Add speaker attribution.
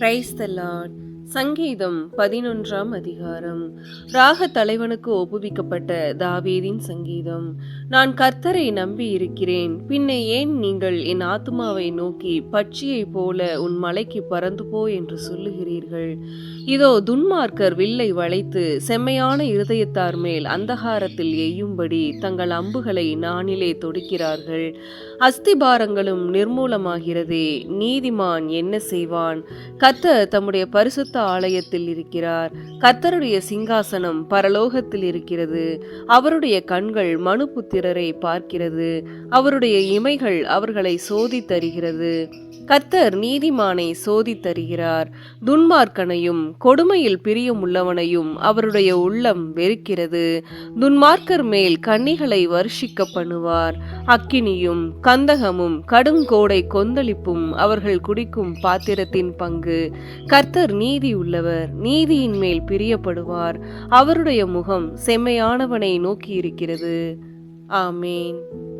Speaker 1: Praise the Lord. சங்கீதம் 11ஆம் அதிகாரம். ராக தலைவனுக்கு ஒப்புவிக்கப்பட்ட தாவீதின் சங்கீதம். நான் கர்த்தரை நம்பி இருக்கிறேன், பின்ன ஏன் நீங்கள் என் ஆத்துமாவை நோக்கி பட்சியைப் போல உன் மலைக்கு பறந்து போ என்று சொல்லுகிறீர்கள்? இதோ துன்மார்க்கர் வில்லை வளைத்து செம்மையான இருதயத்தார் மேல் அந்தகாரத்தில் எய்யும்படி தங்கள் அம்புகளை நாணிலே தொடுக்கிறார்கள். அஸ்திபாரங்களும் நிர்மூலமாகிறதே, நீதிமான் என்ன செய்வான்? கர்த்தர் தம்முடைய பரிசுத்த ஆலயத்தில் இருக்கிறார். கர்த்தருடைய சிங்காசனம் பரலோகத்தில் இருக்கிறது. அவருடைய கண்கள் மனுபுத்திரரை பார்க்கிறது. அவருடைய இமைகள் அவர்களை சோதித்தருகிறது. கர்த்தர் நீதிமானை சோதித்தருகிறார். துன்மார்க்கனையும் கொடுமையில் பிரியமுள்ளவனையும் அவருடைய உள்ளம் வெறுக்கிறது. துன்மார்க்கர் மேல் கன்னிகளை வருஷிக்க பண்ணுவார். அக்கினியும் கந்தகமும் கடுங்கோடை கொந்தளிப்பும் அவர்கள் குடிக்கும் பாத்திரத்தின் பங்கு. கர்த்தர் நீதி உள்ளவர், நீதியின் மேல் பிரியப்படுவார். அவருடைய முகம் செம்மையானவனை நோக்கி இருக்கிறது. ஆமேன்.